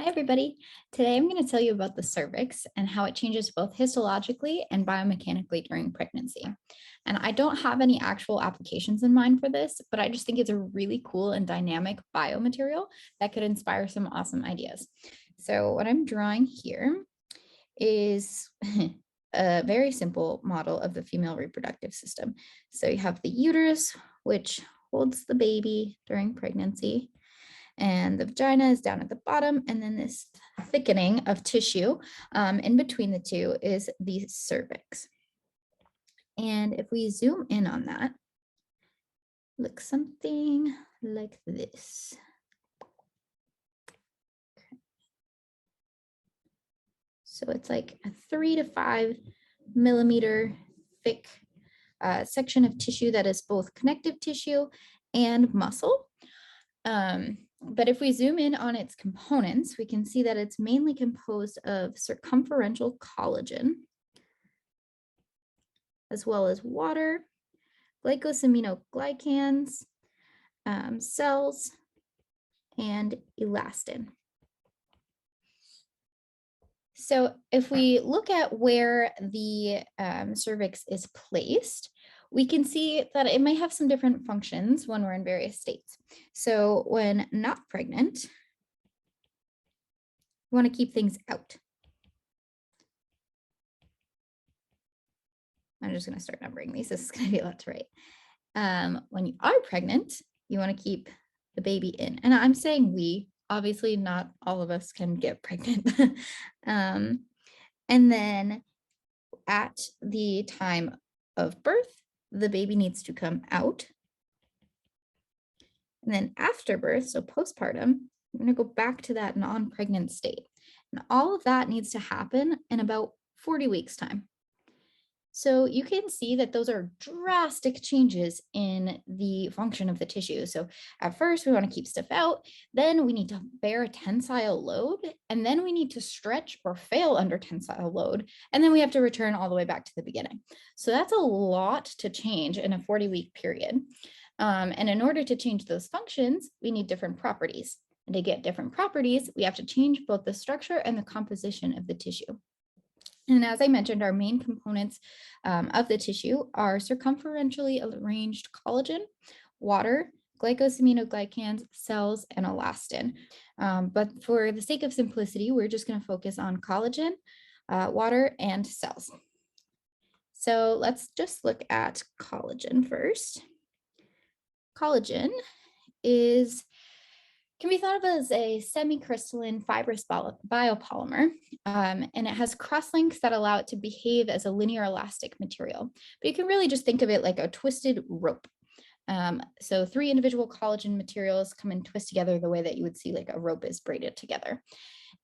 Hi, everybody. Today I'm going to tell you about the cervix and how it changes both histologically and biomechanically during pregnancy. And I don't have any actual applications in mind for this, but I just think it's a really cool and dynamic biomaterial that could inspire some awesome ideas. So what I'm drawing here is a very simple model of the female reproductive system. So you have the uterus, which holds the baby during pregnancy, and the vagina is down at the bottom, and then this thickening of tissue in between the two is the cervix. And if we zoom in on that, looks something like this. Okay. So it's like a 3 to 5 millimeter thick section of tissue that is both connective tissue and muscle. But if we zoom in on its components, we can see that it's mainly composed of circumferential collagen, as well as water, glycosaminoglycans, cells, and elastin. So if we look at where the cervix is placed, we can see that it may have some different functions when we're in various states. So when not pregnant, we want to keep things out. I'm just going to start numbering these. This is going to be a lot to write. When you are pregnant, you want to keep the baby in. And I'm saying we, obviously not all of us can get pregnant. And then at the time of birth, the baby needs to come out. And then after birth, so postpartum, we're going to go back to that non-pregnant state. And all of that needs to happen in about 40 weeks time. So you can see that those are drastic changes in the function of the tissue. So at first we want to keep stuff out, then we need to bear a tensile load, and then we need to stretch or fail under tensile load, and then we have to return all the way back to the beginning. So that's a lot to change in a 40-week period. And in order to change those functions, we need different properties. And to get different properties, we have to change both the structure and the composition of the tissue. And as I mentioned, our main components of the tissue are circumferentially arranged collagen, water, glycosaminoglycans, cells, and elastin. But for the sake of simplicity, we're just going to focus on collagen, water, and cells. So let's just look at collagen first. Collagen can be thought of as a semi-crystalline fibrous biopolymer, and it has crosslinks that allow it to behave as a linear elastic material. But you can really just think of it like a twisted rope. So 3 individual collagen materials come and twist together the way that you would see like a rope is braided together.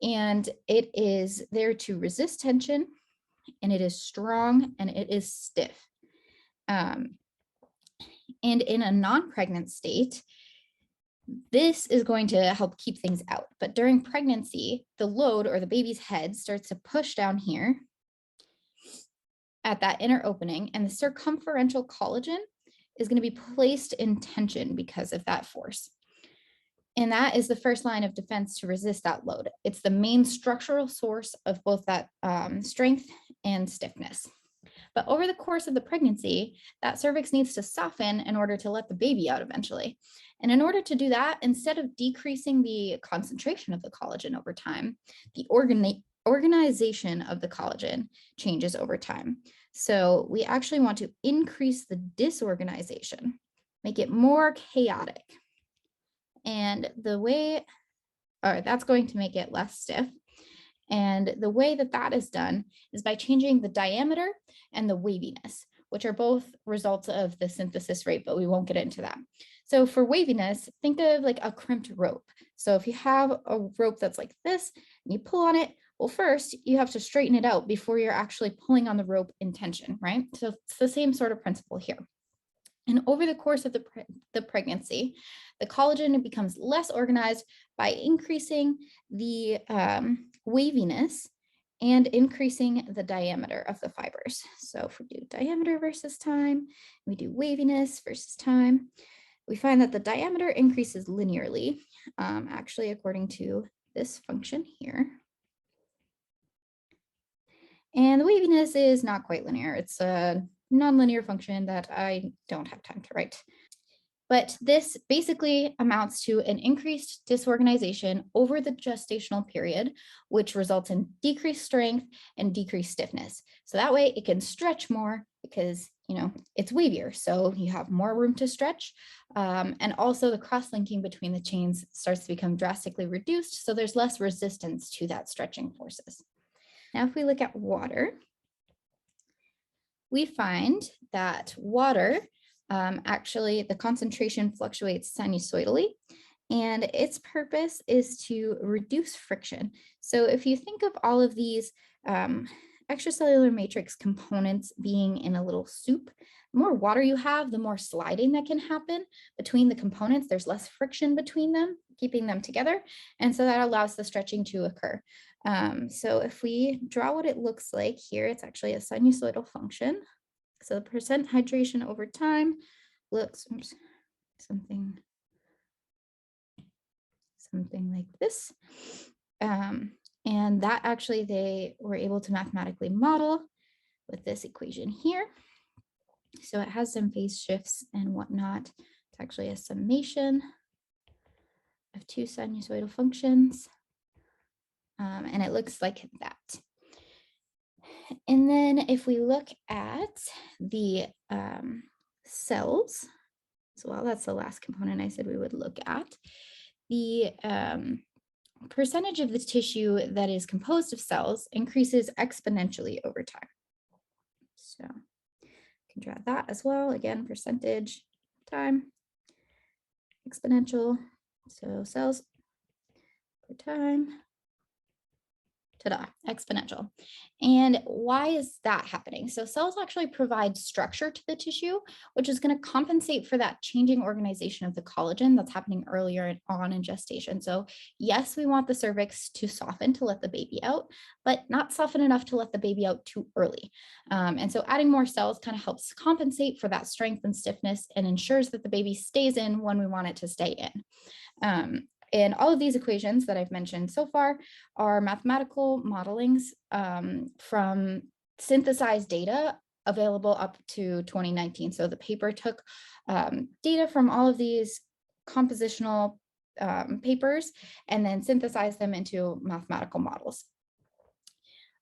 And it is there to resist tension, and it is strong, and it is stiff. And in a non-pregnant state, this is going to help keep things out. But during pregnancy, the load or the baby's head starts to push down here at that inner opening, and the circumferential collagen is going to be placed in tension because of that force. And that is the first line of defense to resist that load. It's the main structural source of both that strength and stiffness. But over the course of the pregnancy, that cervix needs to soften in order to let the baby out eventually. And in order to do that, instead of decreasing the concentration of the collagen over time, the organization of the collagen changes over time. So we actually want to increase the disorganization, make it more chaotic. And that's going to make it less stiff. And the way that that is done is by changing the diameter and the waviness, which are both results of the synthesis rate, but we won't get into that. So for waviness, think of like a crimped rope. So if you have a rope that's like this and you pull on it, well, first you have to straighten it out before you're actually pulling on the rope in tension, right? So it's the same sort of principle here. And over the course of the pregnancy, the collagen becomes less organized by increasing the waviness and increasing the diameter of the fibers. So if we do diameter versus time, we do waviness versus time, we find that the diameter increases linearly, actually according to this function here. And the waviness is not quite linear. It's a nonlinear function that I don't have time to write. But this basically amounts to an increased disorganization over the gestational period, which results in decreased strength and decreased stiffness. So that way it can stretch more because, it's wavier. So you have more room to stretch. And also the cross-linking between the chains starts to become drastically reduced. So there's less resistance to that stretching forces. Now, if we look at water, we find that water, actually the concentration fluctuates sinusoidally, and its purpose is to reduce friction. So if you think of all of these extracellular matrix components being in a little soup, the more water you have, the more sliding that can happen between the components. There's less friction between them, keeping them together. And so that allows the stretching to occur. So if we draw what it looks like here, it's actually a sinusoidal function. So the percent hydration over time looks something like this. And that actually they were able to mathematically model with this equation here. So it has some phase shifts and whatnot. It's actually a summation of two sinusoidal functions. And it looks like that. And then if we look at the cells as well, that's the last component I said we would look at. The percentage of the tissue that is composed of cells increases exponentially over time. So you can draw that as well. Again, percentage, time, exponential. So cells per time. Ta-da, exponential. And why is that happening? So cells actually provide structure to the tissue, which is going to compensate for that changing organization of the collagen that's happening earlier on in gestation. So yes, we want the cervix to soften to let the baby out, but not soften enough to let the baby out too early. And so adding more cells kind of helps compensate for that strength and stiffness and ensures that the baby stays in when we want it to stay in. And all of these equations that I've mentioned so far are mathematical modelings from synthesized data available up to 2019. So the paper took data from all of these compositional papers and then synthesized them into mathematical models.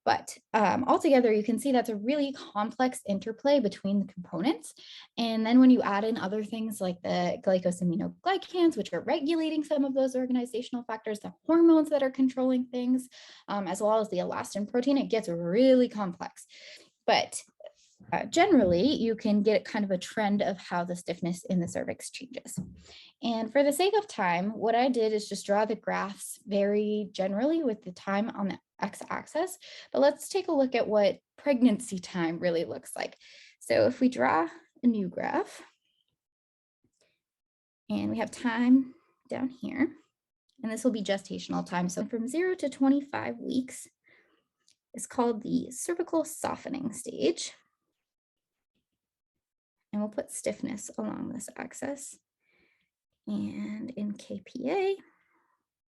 But altogether, you can see that's a really complex interplay between the components. And then when you add in other things like the glycosaminoglycans, which are regulating some of those organizational factors, the hormones that are controlling things, as well as the elastin protein, it gets really complex. But generally, you can get kind of a trend of how the stiffness in the cervix changes. And for the sake of time, what I did is just draw the graphs very generally with the time on the x-axis, but let's take a look at what pregnancy time really looks like. So if we draw a new graph, and we have time down here, and this will be gestational time. So from 0 to 25 weeks is called the cervical softening stage. And we'll put stiffness along this axis. And in kPa,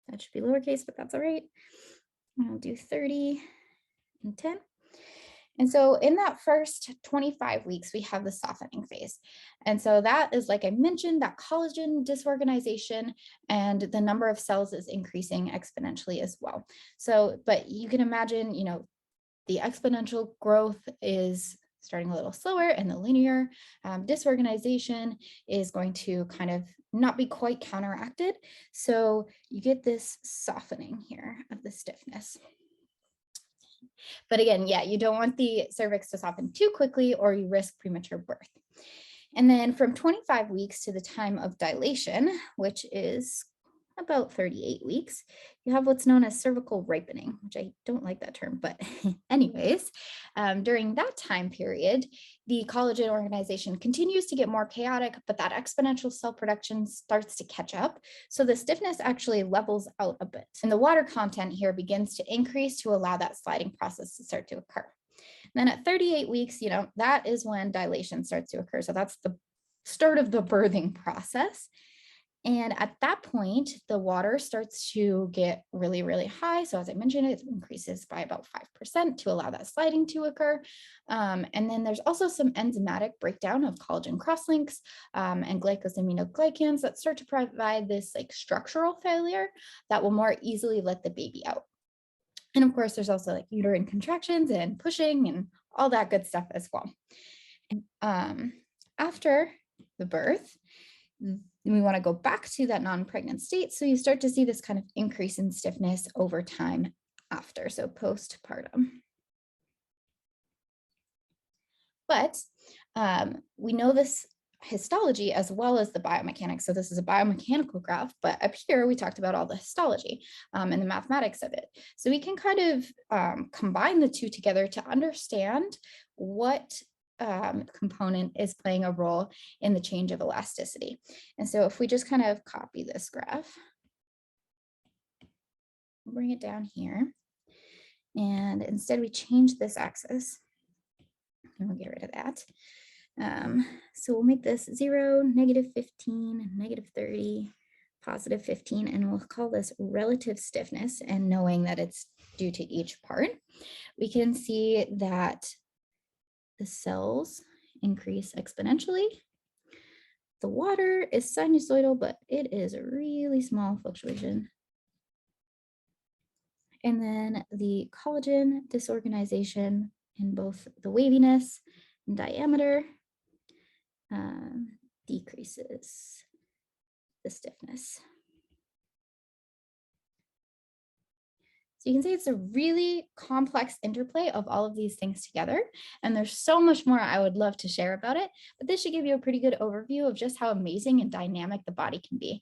that should be lowercase, but that's all right. I'll do 30 and 10. And so in that first 25 weeks, we have the softening phase. And so that is, like I mentioned, that collagen disorganization and the number of cells is increasing exponentially as well. So, but you can imagine, the exponential growth is starting a little slower, and the linear disorganization is going to kind of not be quite counteracted. So you get this softening here of the stiffness. But again, yeah, you don't want the cervix to soften too quickly or you risk premature birth. And then from 25 weeks to the time of dilation, which is about 38 weeks, you have what's known as cervical ripening, which I don't like that term, but anyways, during that time period, the collagen organization continues to get more chaotic, but that exponential cell production starts to catch up. So the stiffness actually levels out a bit. And the water content here begins to increase to allow that sliding process to start to occur. Then at 38 weeks, that is when dilation starts to occur. So that's the start of the birthing process. And at that point, the water starts to get really, really high. So as I mentioned, it increases by about 5% to allow that sliding to occur. And then there's also some enzymatic breakdown of collagen crosslinks and glycosaminoglycans that start to provide this like structural failure that will more easily let the baby out. And of course, there's also like uterine contractions and pushing and all that good stuff as well. After the birth, we want to go back to that non-pregnant state. So you start to see this kind of increase in stiffness over time after, so postpartum. But we know this histology as well as the biomechanics. So this is a biomechanical graph, but up here we talked about all the histology and the mathematics of it. So we can kind of combine the two together to understand what component is playing a role in the change of elasticity. And so if we just kind of copy this graph, we'll bring it down here. And instead we change this axis and we'll get rid of that. So we'll make this 0, -15, -30, +15, and we'll call this relative stiffness. And knowing that it's due to each part, we can see that the cells increase exponentially. The water is sinusoidal, but it is a really small fluctuation. And then the collagen disorganization in both the waviness and diameter decreases the stiffness. So you can see it's a really complex interplay of all of these things together. And there's so much more I would love to share about it, but this should give you a pretty good overview of just how amazing and dynamic the body can be.